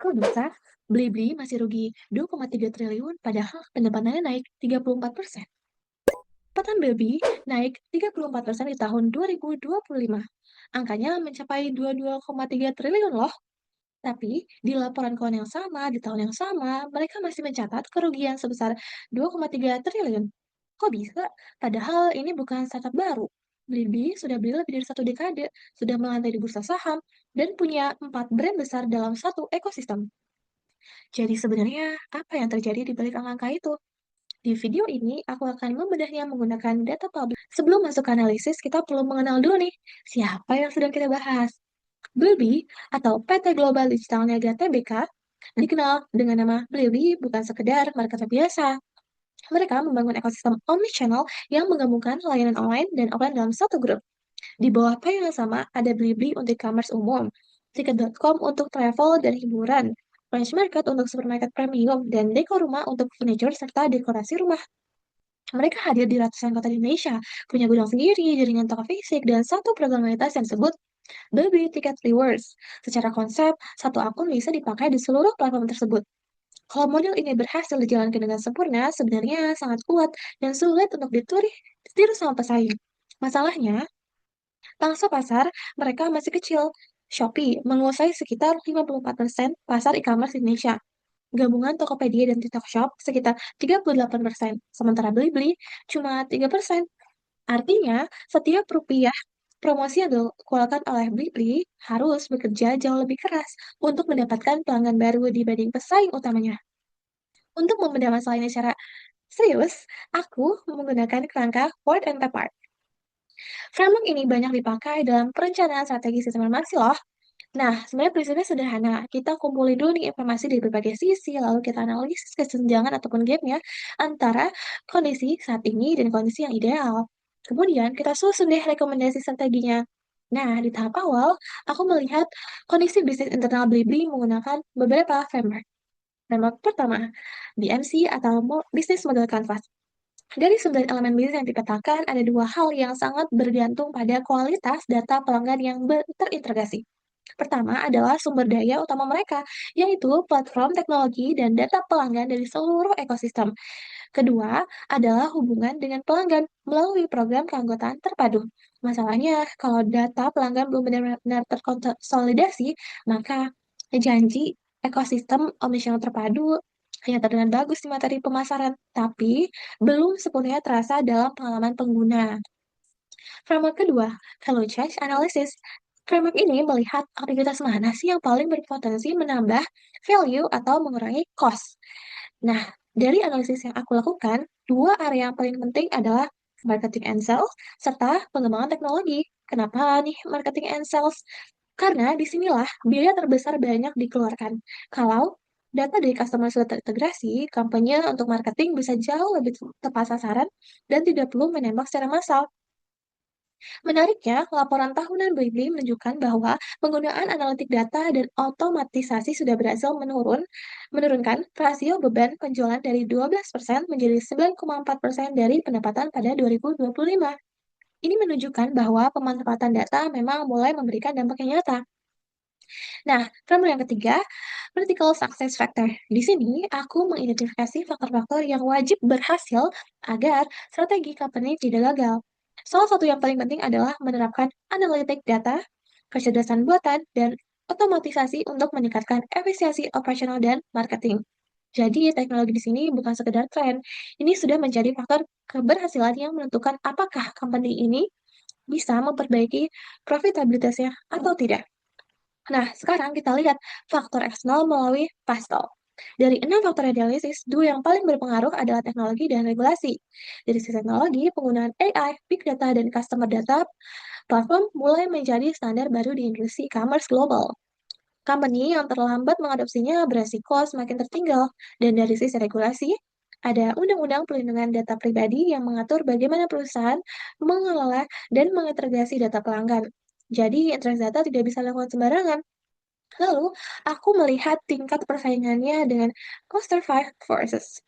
Kok bisa? Blibli masih rugi 2,3 triliun padahal pendapatannya naik 34%. Pendapatan Blibli naik 34% di tahun 2025. Angkanya mencapai 22,3 triliun loh. Tapi di laporan keuangan yang sama, di tahun yang sama, mereka masih mencatat kerugian sebesar 2,3 triliun. Kok bisa? Padahal ini bukan startup baru. Blibli sudah beli lebih dari satu dekade, sudah melantai di bursa saham, dan punya 4 brand besar dalam satu ekosistem. Jadi sebenarnya apa yang terjadi di balik angka itu? Di video ini, aku akan membedahnya menggunakan data publik. Sebelum masuk ke analisis, kita perlu mengenal dulu nih, siapa yang sedang kita bahas. Blibli atau PT Global Digital Niaga Tbk dikenal dengan nama Blibli bukan sekedar marketer biasa. Mereka membangun ekosistem omnichannel yang menggabungkan layanan online dan offline dalam satu grup. Di bawah payung yang sama ada Blibli untuk e-commerce umum, Tiket.com untuk travel dan hiburan, Flash Market untuk supermarket premium, dan Dekor Rumah untuk furniture serta dekorasi rumah. Mereka hadir di ratusan kota di Indonesia, punya gudang sendiri, jaringan toko fisik, dan satu program loyalitas yang disebut Blibli Ticket Rewards. Secara konsep, satu akun bisa dipakai di seluruh platform tersebut. Kalau model ini berhasil dijalankan dengan sempurna, sebenarnya sangat kuat dan sulit untuk ditiru sama pesaing. Masalahnya, pangsa pasar mereka masih kecil. Shopee menguasai sekitar 54% pasar e-commerce di Indonesia. Gabungan Tokopedia dan TikTok Shop sekitar 38%, sementara Blibli cuma 3%. Artinya, setiap rupiah promosi yang dikeluarkan oleh Blibli harus bekerja jauh lebih keras untuk mendapatkan pelanggan baru dibanding pesaing utamanya. Untuk membedah masalah ini secara serius, aku menggunakan kerangka Word and Paper. Framework ini banyak dipakai dalam perencanaan strategi sistem informasi loh. Nah, sebenarnya prinsipnya sederhana. Kita kumpulin dulu nih informasi dari berbagai sisi, lalu kita analisis kesenjangan ataupun gapnya antara kondisi saat ini dan kondisi yang ideal. Kemudian kita susun deh rekomendasi strateginya. Nah, di tahap awal, aku melihat kondisi bisnis internal Blibli menggunakan beberapa framework. Framework pertama, BMC atau Business Model Canvas. Dari 9 elemen bisnis yang dipetakan, ada dua hal yang sangat bergantung pada kualitas data pelanggan yang terintegrasi. Pertama adalah sumber daya utama mereka, yaitu platform teknologi dan data pelanggan dari seluruh ekosistem. Kedua adalah hubungan dengan pelanggan melalui program keanggotaan terpadu. Masalahnya, kalau data pelanggan belum benar-benar terkonsolidasi, maka janji ekosistem omnichannel terpadu hanya terdengar bagus di materi pemasaran, tapi belum sepenuhnya terasa dalam pengalaman pengguna. Framework kedua, Value Chain Analysis. Framework ini melihat aktivitas mana sih yang paling berpotensi menambah value atau mengurangi cost. Nah, dari analisis yang aku lakukan, dua area yang paling penting adalah marketing and sales serta pengembangan teknologi. Kenapa nih marketing and sales? Karena disinilah biaya terbesar banyak dikeluarkan. Kalau data dari customer sudah terintegrasi, kampanye untuk marketing bisa jauh lebih tepat sasaran dan tidak perlu menembak secara massal. Menariknya, laporan tahunan Blibli menunjukkan bahwa penggunaan analitik data dan otomatisasi sudah berhasil menurunkan rasio beban penjualan dari 12% menjadi 9,4% dari pendapatan pada 2025. Ini menunjukkan bahwa pemanfaatan data memang mulai memberikan dampak yang nyata. Nah, framework yang ketiga, Critical Success Factor. Di sini, aku mengidentifikasi faktor-faktor yang wajib berhasil agar strategi company tidak gagal. Salah satu yang paling penting adalah menerapkan analitik data, kecerdasan buatan, dan otomatisasi untuk meningkatkan efisiensi operasional dan marketing. Jadi, teknologi di sini bukan sekedar tren, ini sudah menjadi faktor keberhasilan yang menentukan apakah company ini bisa memperbaiki profitabilitasnya atau tidak. Nah, sekarang kita lihat faktor eksternal melalui pastel. Dari 6 faktor analisis, dua yang paling berpengaruh adalah teknologi dan regulasi. Dari sisi teknologi, penggunaan AI, big data, dan customer data platform mulai menjadi standar baru di industri e-commerce global. Company yang terlambat mengadopsinya beresiko semakin tertinggal. Dan dari sisi regulasi, ada Undang-Undang Perlindungan Data Pribadi yang mengatur bagaimana perusahaan mengelola dan mengintegrasi data pelanggan. Jadi, interest data tidak bisa dilakukan sembarangan. Lalu, aku melihat tingkat persaingannya dengan Cluster Five Forces.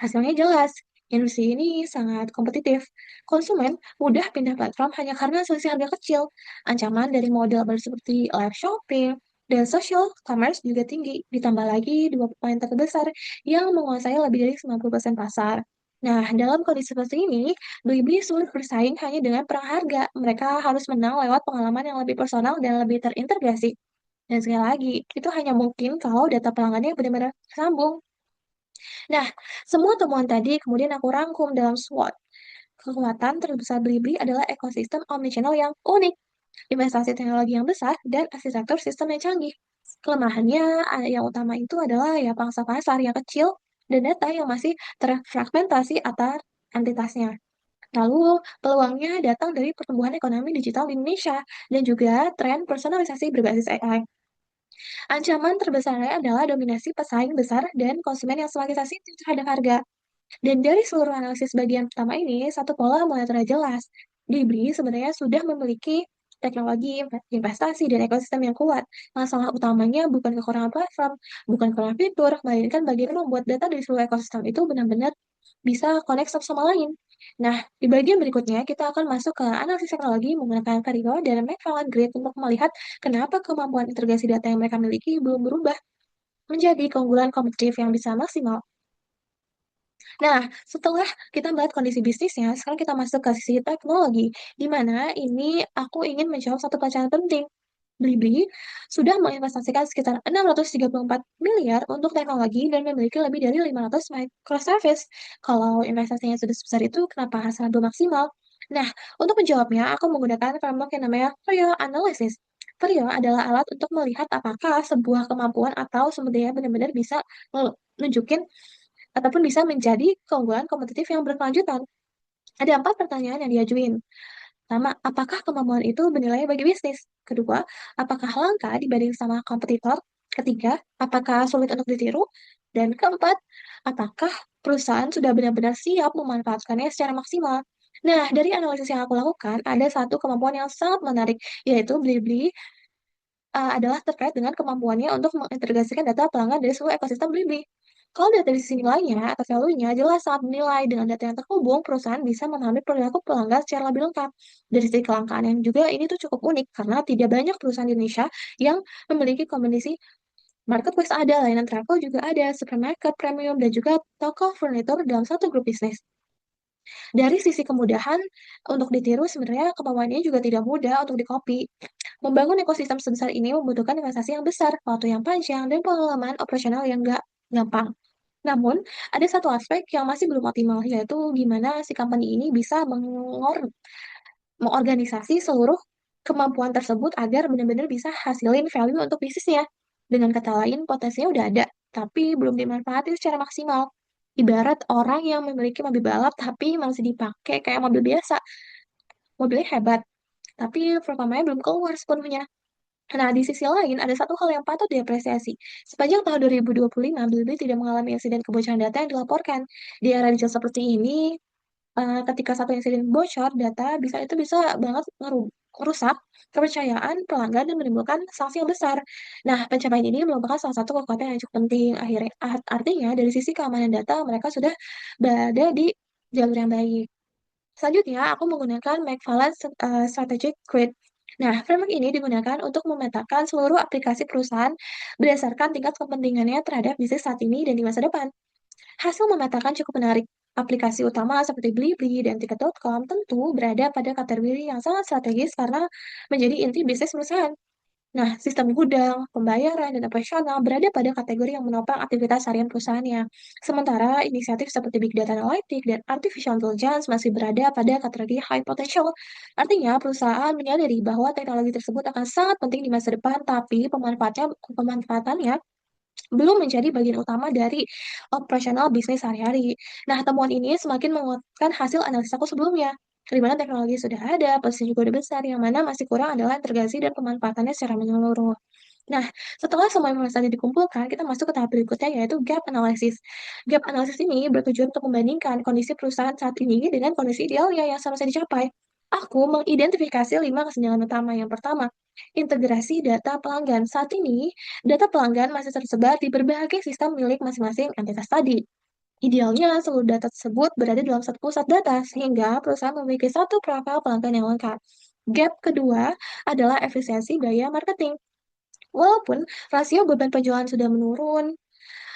Hasilnya jelas, industri ini sangat kompetitif. Konsumen mudah pindah platform hanya karena selisih harga kecil. Ancaman dari model baru seperti live shopping Dan social commerce juga tinggi, ditambah lagi dua pemain terbesar yang menguasai lebih dari 90% pasar. Nah, dalam kondisi seperti ini, Blibli sulit bersaing hanya dengan perang harga. Mereka harus menang lewat pengalaman yang lebih personal dan lebih terintegrasi. Dan sekali lagi, itu hanya mungkin kalau data pelanggannya benar-benar tersambung. Nah, semua temuan tadi kemudian aku rangkum dalam SWOT. Kekuatan terbesar Blibli adalah ekosistem omnichannel yang unik, investasi teknologi yang besar, dan arsitektur sistem yang canggih. Kelemahannya yang utama itu adalah ya pangsa pasar yang kecil dan data yang masih terfragmentasi antar entitasnya. Lalu, peluangnya datang dari pertumbuhan ekonomi digital di Indonesia dan juga tren personalisasi berbasis AI. Ancaman terbesarnya adalah dominasi pesaing besar dan konsumen yang semakin sensitif terhadap harga. Dan dari seluruh analisis bagian pertama ini, satu pola mulai terlihat jelas. Blibli sebenarnya sudah memiliki teknologi, investasi, dan ekosistem yang kuat. Masalah utamanya bukan kekurangan platform, bukan kekurangan fitur, melainkan bagaimana membuat data dari seluruh ekosistem itu benar-benar bisa connect satu sama lain. Nah, di bagian berikutnya kita akan masuk ke analisis teknologi menggunakan Vario dan McFarlane Grid untuk melihat kenapa kemampuan integrasi data yang mereka miliki belum berubah menjadi keunggulan kompetitif yang bisa maksimal. Nah, setelah kita melihat kondisi bisnisnya, sekarang kita masuk ke sisi teknologi, di mana ini aku ingin menjawab satu pertanyaan penting. Blibli sudah menginvestasikan sekitar 634 miliar untuk teknologi dan memiliki lebih dari 500 microservice. Kalau investasinya sudah sebesar itu, kenapa hasilnya belum maksimal? Nah, untuk menjawabnya, aku menggunakan framework yang namanya Vario Analysis. Vario adalah alat untuk melihat apakah sebuah kemampuan atau sumber daya benar-benar bisa menunjukin ataupun bisa menjadi keunggulan kompetitif yang berkelanjutan. Ada 4 pertanyaan yang diajuin. Pertama, apakah kemampuan itu bernilai bagi bisnis? Kedua, apakah langka dibanding sama kompetitor? Ketiga, apakah sulit untuk ditiru? Dan keempat, apakah perusahaan sudah benar-benar siap memanfaatkannya secara maksimal? Nah, dari analisis yang aku lakukan, ada satu kemampuan yang sangat menarik, yaitu Blibli adalah terkait dengan kemampuannya untuk mengintegrasikan data pelanggan dari seluruh ekosistem Blibli. Kalau data dari sisi nilainya atau value-nya jelas sangat menilai dengan data yang terhubung, perusahaan bisa memahami perilaku pelanggan secara lebih lengkap. Dari sisi kelangkaan yang juga ini tuh cukup unik karena tidak banyak perusahaan di Indonesia yang memiliki kombinasi marketplace ada, layanan travel juga ada, supermarket, premium, dan juga toko furnitur dalam satu grup bisnis. Dari sisi kemudahan untuk ditiru sebenarnya kemampuannya juga tidak mudah untuk dikopi. Membangun ekosistem sebesar ini membutuhkan investasi yang besar, waktu yang panjang, dan pengalaman operasional yang nggak gampang. Namun, ada satu aspek yang masih belum optimal, yaitu gimana si company ini bisa mengorganisasi seluruh kemampuan tersebut agar benar-benar bisa hasilin value untuk bisnisnya. Dengan kata lain, potensinya udah ada, tapi belum dimanfaatkan secara maksimal. Ibarat orang yang memiliki mobil balap tapi masih dipakai kayak mobil biasa. Mobilnya hebat, tapi performanya belum keluar sepenuhnya. Nah, di sisi lain, ada satu hal yang patut diapresiasi. Sepanjang tahun 2025, Blibli tidak mengalami insiden kebocoran data yang dilaporkan. Di era digital seperti ini, ketika satu insiden bocor, data bisa banget ngerusak kepercayaan pelanggan dan menimbulkan sanksi yang besar. Nah, pencapaian ini merupakan salah satu kekuatan yang cukup penting. Artinya, dari sisi keamanan data, mereka sudah berada di jalur yang baik. Selanjutnya, aku menggunakan McFarlane Strategic Grid. Nah, framework ini digunakan untuk memetakan seluruh aplikasi perusahaan berdasarkan tingkat kepentingannya terhadap bisnis saat ini dan di masa depan. Hasil memetakan cukup menarik. Aplikasi utama seperti Blibli dan Tiket.com tentu berada pada kategori yang sangat strategis karena menjadi inti bisnis perusahaan. Nah, sistem gudang, pembayaran, dan operasional berada pada kategori yang menopang aktivitas harian perusahaannya. Sementara inisiatif seperti Big Data Analytics dan Artificial Intelligence masih berada pada kategori high potential. Artinya, perusahaan menyadari bahwa teknologi tersebut akan sangat penting di masa depan, tapi pemanfaatannya belum menjadi bagian utama dari operasional bisnis sehari-hari. Nah, temuan ini semakin menguatkan hasil analisis aku sebelumnya. Di mana teknologi sudah ada, posisi juga udah besar, yang mana masih kurang adalah integrasi dan pemanfaatannya secara menyeluruh. Nah, setelah semua informasi tadi dikumpulkan, kita masuk ke tahap berikutnya yaitu gap analysis. Gap analysis ini bertujuan untuk membandingkan kondisi perusahaan saat ini dengan kondisi idealnya yang seharusnya dicapai. Aku mengidentifikasi 5 kesenjangan utama. Yang pertama, integrasi data pelanggan. Saat ini, data pelanggan masih tersebar di berbagai sistem milik masing-masing entitas tadi. Idealnya, seluruh data tersebut berada dalam satu pusat data, sehingga perusahaan memiliki satu profil pelanggan yang lengkap. Gap kedua adalah efisiensi biaya marketing. Walaupun rasio beban penjualan sudah menurun,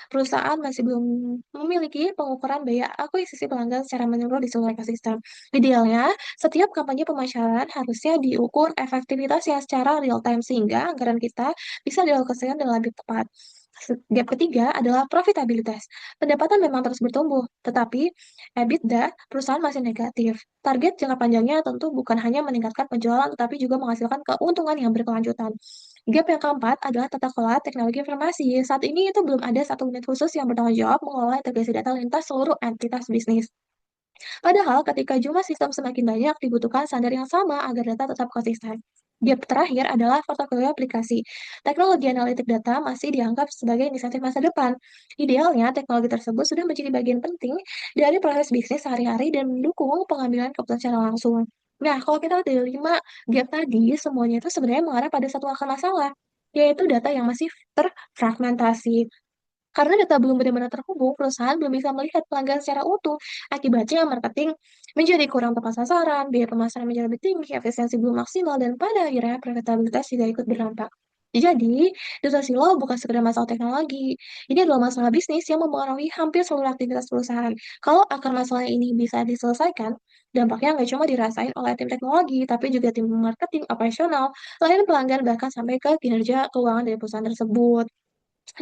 perusahaan masih belum memiliki pengukuran biaya akuisisi pelanggan secara menyeluruh di seluruh ekosistem. Idealnya, setiap kampanye pemasaran harusnya diukur efektivitasnya secara real time sehingga anggaran kita bisa dialokasikan dengan lebih tepat. Gap ketiga adalah profitabilitas. Pendapatan memang terus bertumbuh, tetapi EBITDA perusahaan masih negatif. Target jangka panjangnya tentu bukan hanya meningkatkan penjualan, tetapi juga menghasilkan keuntungan yang berkelanjutan. Gap yang keempat adalah tata kelola teknologi informasi. Saat ini itu belum ada satu unit khusus yang bertanggung jawab mengelola integrasi data lintas seluruh entitas bisnis. Padahal ketika jumlah sistem semakin banyak, dibutuhkan standar yang sama agar data tetap konsisten. Gap terakhir adalah portofolio aplikasi. Teknologi analitik data masih dianggap sebagai inisiatif masa depan. Idealnya, teknologi tersebut sudah menjadi bagian penting dari proses bisnis sehari-hari dan mendukung pengambilan keputusan secara langsung. Nah, kalau kita lihat dari 5 gap tadi, semuanya itu sebenarnya mengarah pada satu akar masalah, yaitu data yang masih terfragmentasi. Karena data belum benar-benar terhubung, perusahaan belum bisa melihat pelanggan secara utuh. Akibatnya, marketing menjadi kurang tepat sasaran, biaya pemasaran menjadi lebih tinggi, efisiensi belum maksimal, dan pada akhirnya profitabilitas juga ikut berdampak. Jadi, data silo bukan sekedar masalah teknologi. Ini adalah masalah bisnis yang mempengaruhi hampir seluruh aktivitas perusahaan. Kalau akar masalah ini bisa diselesaikan, dampaknya nggak cuma dirasain oleh tim teknologi, tapi juga tim marketing, operasional, layanan pelanggan, bahkan sampai ke kinerja keuangan dari perusahaan tersebut.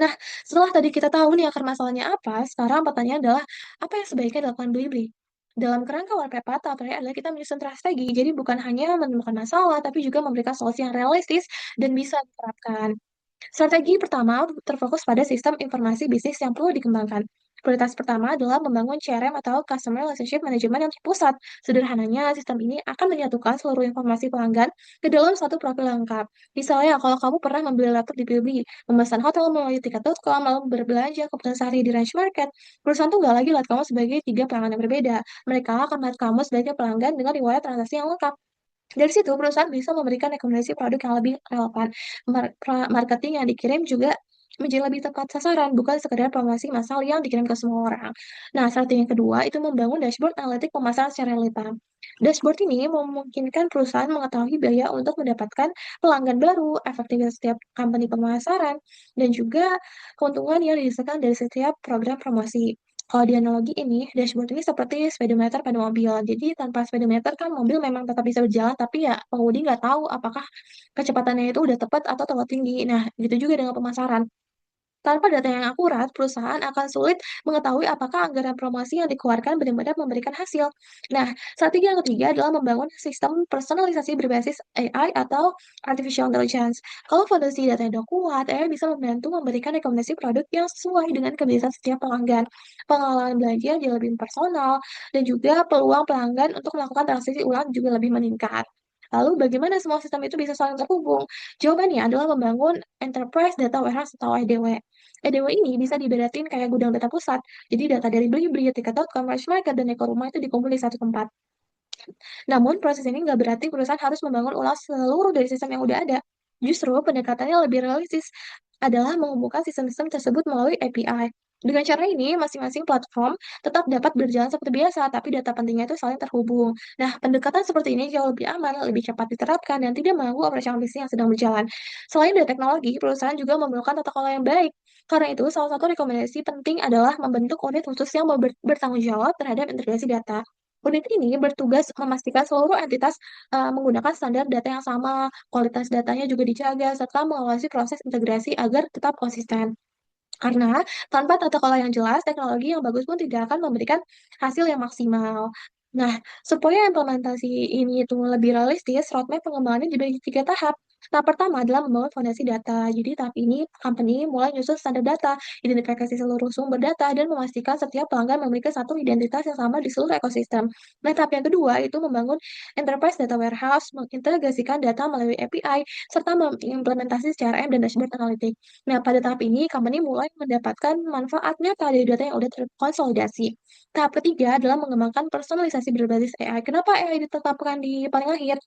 Nah, setelah tadi kita tahu nih akar masalahnya apa, sekarang pertanyaannya adalah, apa yang sebaiknya dilakukan Blibli? Dalam kerangka WPP tahap adalah kita menyusun strategi, jadi bukan hanya menemukan masalah, tapi juga memberikan solusi yang realistis dan bisa diterapkan. Strategi pertama terfokus pada sistem informasi bisnis yang perlu dikembangkan. Prioritas pertama adalah membangun CRM atau Customer Relationship Management yang terpusat. Sederhananya, sistem ini akan menyatukan seluruh informasi pelanggan ke dalam satu profil lengkap. Misalnya, kalau kamu pernah membeli laptop di Blibli, memesan hotel melalui tiket.com, lalu berbelanja kebutuhan sehari di Range Market, perusahaan tuh nggak lagi lihat kamu sebagai tiga pelanggan yang berbeda. Mereka akan melihat kamu sebagai pelanggan dengan riwayat transaksi yang lengkap. Dari situ, perusahaan bisa memberikan rekomendasi produk yang lebih relevan. Marketing yang dikirim juga menjadi lebih tepat sasaran, bukan sekedar promosi massal yang dikirim ke semua orang. Nah, strategi yang kedua itu membangun dashboard analitik pemasaran secara real time. Dashboard ini memungkinkan perusahaan mengetahui biaya untuk mendapatkan pelanggan baru, efektivitas setiap company pemasaran, dan juga keuntungan yang dihasilkan dari setiap program promosi. Kalau di analogi ini, dashboard ini seperti speedometer pada mobil. Jadi tanpa speedometer kan mobil memang tetap bisa berjalan, tapi ya pengemudi nggak tahu apakah kecepatannya itu udah tepat atau terlalu tinggi. Nah, gitu juga dengan pemasaran. Tanpa data yang akurat, perusahaan akan sulit mengetahui apakah anggaran promosi yang dikeluarkan benar-benar memberikan hasil. Nah, strategi yang ketiga adalah membangun sistem personalisasi berbasis AI atau artificial intelligence. Kalau fondasi datanya udah kuat, AI bisa membantu memberikan rekomendasi produk yang sesuai dengan kebiasaan setiap pelanggan. Pengalaman belanja jadi lebih personal, dan juga peluang pelanggan untuk melakukan transaksi ulang juga lebih meningkat. Lalu bagaimana semua sistem itu bisa saling terhubung? Jawabannya adalah membangun Enterprise Data Warehouse atau EDW. EDW ini bisa diibaratin kayak gudang data pusat. Jadi data dari Blibli, Tiket.com, Market, dan Eko Rumah itu dikumpul di satu tempat. Namun, proses ini nggak berarti perusahaan harus membangun ulang seluruh dari sistem yang udah ada. Justru, pendekatannya lebih realistis adalah menghubungkan sistem-sistem tersebut melalui API. Dengan cara ini, masing-masing platform tetap dapat berjalan seperti biasa, tapi data pentingnya itu saling terhubung. Nah, pendekatan seperti ini jauh lebih aman, lebih cepat diterapkan, dan tidak mengganggu operasional bisnis yang sedang berjalan. Selain dari teknologi, perusahaan juga memerlukan tata kelola yang baik. Karena itu, salah satu rekomendasi penting adalah membentuk unit khusus yang bertanggung jawab terhadap integrasi data. Unit ini bertugas memastikan seluruh entitas menggunakan standar data yang sama, kualitas datanya juga dijaga, serta mengawasi proses integrasi agar tetap konsisten. Karena tanpa tata kelola yang jelas, teknologi yang bagus pun tidak akan memberikan hasil yang maksimal. Nah, supaya implementasi ini itu lebih realistis, roadmap pengembangannya dibagi 3 tahap. Tahap pertama adalah membangun fondasi data. Jadi tahap ini company mulai nyusun standar data, identifikasi seluruh sumber data, dan memastikan setiap pelanggan memiliki satu identitas yang sama di seluruh ekosistem. Nah, tahap yang kedua itu membangun enterprise data warehouse, mengintegrasikan data melalui API, serta mengimplementasi CRM dan dashboard analitik. Nah, pada tahap ini, company mulai mendapatkan manfaat nyata dari data yang sudah terkonsolidasi. Tahap ketiga adalah mengembangkan personalisasi berbasis AI. Kenapa AI ditetapkan di paling akhir?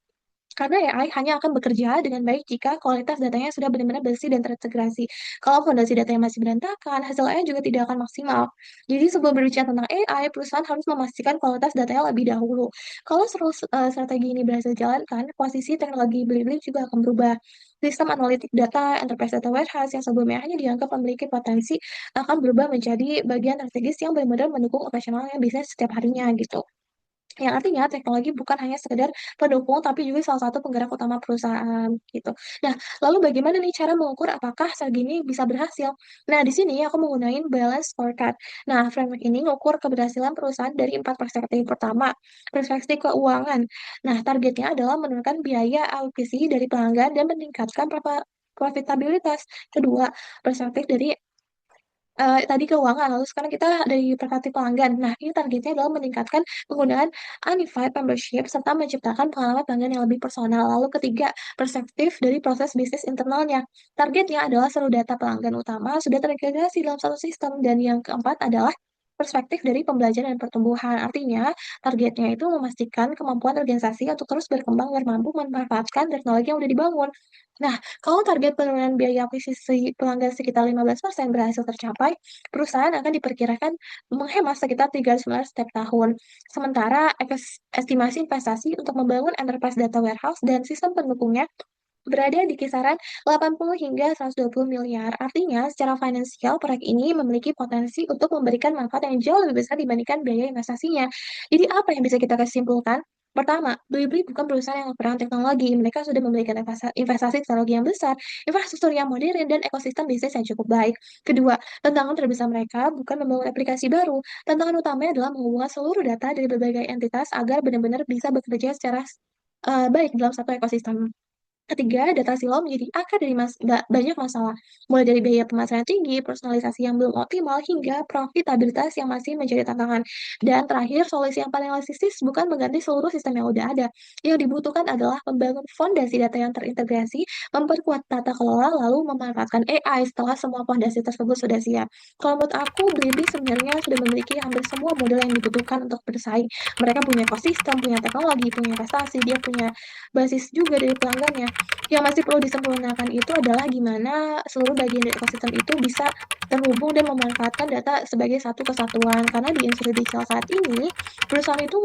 Karena AI hanya akan bekerja dengan baik jika kualitas datanya sudah benar-benar bersih dan terintegrasi. Kalau fondasi datanya masih berantakan, hasil AI juga tidak akan maksimal. Jadi sebelum berbicara tentang AI, perusahaan harus memastikan kualitas datanya lebih dahulu. Kalau strategi ini berhasil dijalankan, posisi teknologi Blibli juga akan berubah. Sistem analitik data enterprise data warehouse yang sebelumnya hanya dianggap memiliki potensi akan berubah menjadi bagian strategis yang benar-benar mendukung operasionalnya bisnis setiap harinya gitu. Yang artinya teknologi bukan hanya sekedar pendukung, tapi juga salah satu penggerak utama perusahaan, gitu. Nah, lalu bagaimana nih cara mengukur apakah strategi ini bisa berhasil? Nah, di sini aku menggunakan balance scorecard. Nah, framework ini mengukur keberhasilan perusahaan dari 4 perspektif. Pertama, perspektif keuangan. Nah, targetnya adalah menurunkan biaya akuisisi dari pelanggan dan meningkatkan profitabilitas. Kedua, perspektif dari tadi keuangan, lalu sekarang kita dari perspektif pelanggan. Nah, ini targetnya adalah meningkatkan penggunaan Unified Membership serta menciptakan pengalaman pelanggan yang lebih personal. Lalu ketiga, perspektif dari proses bisnis internalnya. Targetnya adalah seluruh data pelanggan utama sudah terintegrasi dalam satu sistem. Dan yang keempat adalah perspektif dari pembelajaran dan pertumbuhan. Artinya, targetnya itu memastikan kemampuan organisasi untuk terus berkembang dan mampu memanfaatkan teknologi yang sudah dibangun. Nah, kalau target penurunan biaya akuisisi pelanggan sekitar 15% berhasil tercapai, perusahaan akan diperkirakan menghemat sekitar 300 miliar setiap tahun. Sementara estimasi investasi untuk membangun enterprise data warehouse dan sistem pendukungnya berada di kisaran 80 hingga 120 miliar. Artinya, secara finansial, proyek ini memiliki potensi untuk memberikan manfaat yang jauh lebih besar dibandingkan biaya investasinya. Jadi, apa yang bisa kita kesimpulan? Pertama, Blibli bukan perusahaan yang kekurangan teknologi. Mereka sudah memberikan investasi teknologi yang besar, infrastruktur yang modern, dan ekosistem bisnis yang cukup baik. Kedua, tantangan terbesar mereka bukan membangun aplikasi baru. Tantangan utamanya adalah menghubungkan seluruh data dari berbagai entitas agar benar-benar bisa bekerja secara baik dalam satu ekosistem. Ketiga, data silau menjadi akar dari banyak masalah, mulai dari biaya pemasaran tinggi, personalisasi yang belum optimal, hingga profitabilitas yang masih menjadi tantangan. Dan terakhir, solusi yang paling realistis bukan mengganti seluruh sistem yang udah ada. Yang dibutuhkan adalah membangun fondasi data yang terintegrasi, memperkuat tata kelola, lalu memanfaatkan AI setelah semua fondasi tersebut sudah siap. Kalau menurut aku, Blibli sebenarnya sudah memiliki hampir semua model yang dibutuhkan untuk bersaing. Mereka punya ekosistem, punya teknologi, punya investasi, dia punya basis juga dari pelanggannya. Yang masih perlu disempurnakan itu adalah gimana seluruh bagian dari ekosistem itu bisa terhubung dan memanfaatkan data sebagai satu kesatuan. Karena di industri digital saat ini, perusahaan itu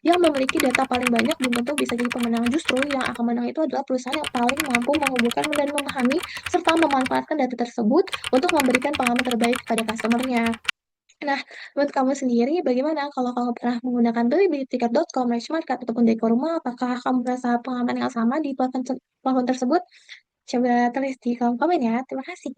yang memiliki data paling banyak belum tentu bisa jadi pemenang. Justru yang akan menang itu adalah perusahaan yang paling mampu menghubungkan dan memahami serta memanfaatkan data tersebut untuk memberikan pengalaman terbaik kepada customer-nya. Nah, menurut kamu sendiri bagaimana kalau kamu pernah menggunakan Blibli, Tiket.com, Matchmarket, ataupun Deko Rumah, apakah kamu merasa pengalaman yang sama di platform tersebut? Coba tulis di kolom komen ya. Terima kasih.